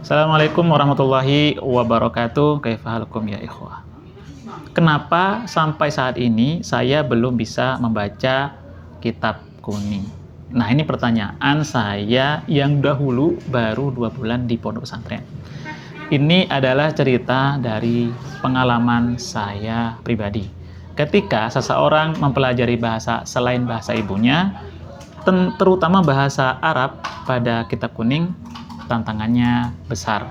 Assalamualaikum warahmatullahi wabarakatuh. Kaifahalukum ya ikhwah. Kenapa sampai saat ini saya belum bisa membaca kitab kuning? Nah, ini pertanyaan saya yang dahulu baru 2 bulan di pondok pesantren. Ini adalah cerita dari pengalaman saya pribadi. Ketika seseorang mempelajari bahasa selain bahasa ibunya, terutama bahasa Arab pada kitab kuning, tantangannya besar.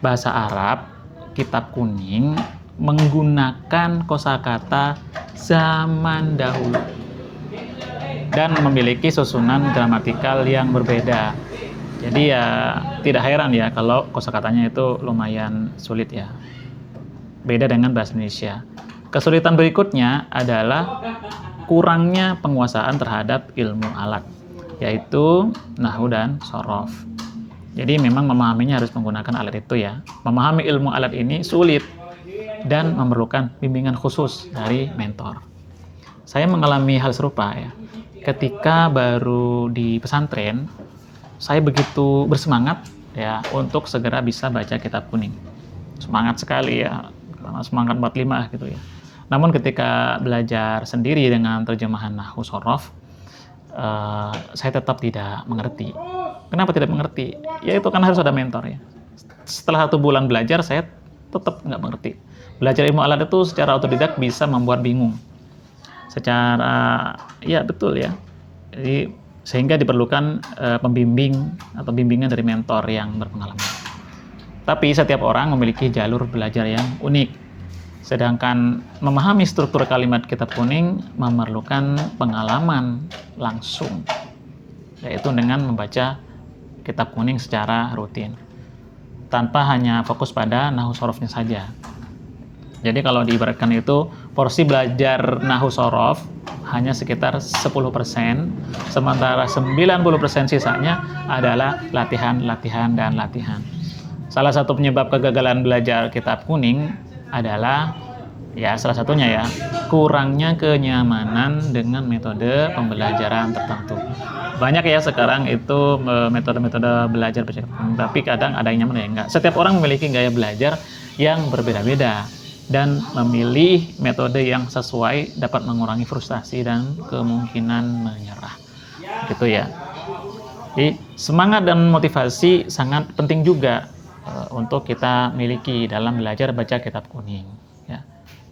Bahasa Arab, kitab kuning menggunakan kosakata zaman dahulu dan memiliki susunan gramatikal yang berbeda. Jadi ya tidak heran ya kalau kosakatanya itu lumayan sulit ya. Beda dengan bahasa Indonesia. Kesulitan berikutnya adalah kurangnya penguasaan terhadap ilmu alat, yaitu nahwu dan shorof. Jadi memang memahaminya harus menggunakan alat itu ya. Memahami ilmu alat ini sulit dan memerlukan bimbingan khusus dari mentor. Saya mengalami hal serupa ya. Ketika baru di pesantren, saya begitu bersemangat ya untuk segera bisa baca kitab kuning. Semangat sekali ya, semangat 45 gitu ya. Namun ketika belajar sendiri dengan terjemahan nahwu shorof, saya tetap tidak mengerti. Kenapa tidak mengerti? Ya itu kan harus ada mentor ya. Setelah 1 bulan belajar, saya tetap nggak mengerti. Belajar ilmu alat itu secara otodidak bisa membuat bingung. Ya betul ya. Jadi sehingga diperlukan pembimbing atau bimbingan dari mentor yang berpengalaman. Tapi setiap orang memiliki jalur belajar yang unik. Sedangkan memahami struktur kalimat kitab kuning memerlukan pengalaman langsung, yaitu dengan membaca kitab kuning secara rutin, tanpa hanya fokus pada nahwu shorofnya saja. Jadi kalau diibaratkan itu, porsi belajar nahwu shorof hanya sekitar 10%, sementara 90% sisanya adalah latihan, dan latihan. Salah satu penyebab kegagalan belajar kitab kuning adalah ya salah satunya ya kurangnya kenyamanan dengan metode pembelajaran tertentu. Banyak ya sekarang itu metode-metode belajar baca kitab kuning, tapi kadang ada yang nyaman ya enggak. Setiap orang memiliki gaya belajar yang berbeda-beda dan memilih metode yang sesuai dapat mengurangi frustasi dan kemungkinan menyerah. Gitu ya. Jadi semangat dan motivasi sangat penting juga untuk kita miliki dalam belajar baca kitab kuning ya.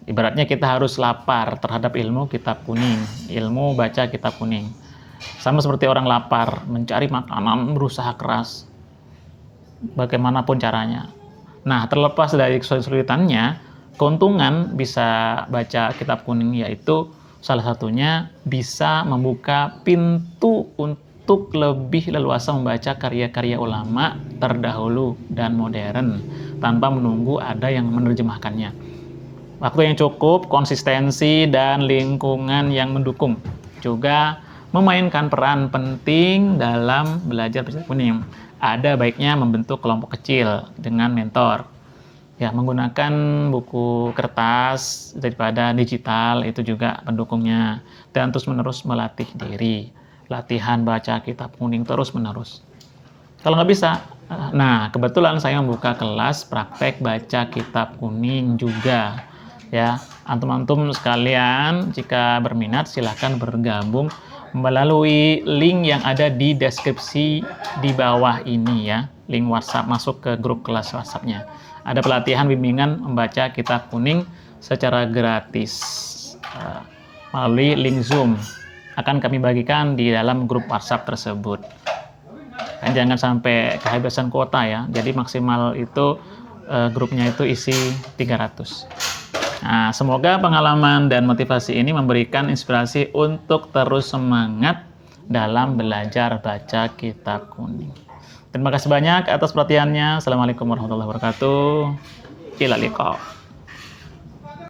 Ibaratnya kita harus lapar terhadap ilmu kitab kuning, ilmu baca kitab kuning. Sama seperti orang lapar mencari makanan, berusaha keras bagaimanapun caranya. Nah, terlepas dari kesulitannya, keuntungan bisa baca kitab kuning yaitu salah satunya bisa membuka pintu untuk lebih leluasa membaca karya-karya ulama terdahulu dan modern tanpa menunggu ada yang menerjemahkannya. Waktu yang cukup, konsistensi, dan lingkungan yang mendukung juga memainkan peran penting dalam belajar baca kuning. Ada baiknya membentuk kelompok kecil dengan mentor. Ya, menggunakan buku kertas daripada digital itu juga pendukungnya, dan terus-menerus melatih diri. Latihan baca kitab kuning terus-menerus. Kalau nggak bisa, nah kebetulan saya membuka kelas praktek baca kitab kuning juga. Ya, antum-antum sekalian jika berminat silahkan bergabung melalui link yang ada di deskripsi di bawah ini ya. Link WhatsApp, masuk ke grup kelas WhatsApp-nya. Ada pelatihan bimbingan membaca kitab kuning secara gratis melalui link Zoom. Akan kami bagikan di dalam grup WhatsApp tersebut. Dan jangan sampai kehabisan kuota ya. Jadi maksimal itu grupnya itu isi 300. Nah, semoga pengalaman dan motivasi ini memberikan inspirasi untuk terus semangat dalam belajar baca kitab kuning. Terima kasih banyak atas perhatiannya. Assalamualaikum warahmatullahi wabarakatuh. Ila liqa.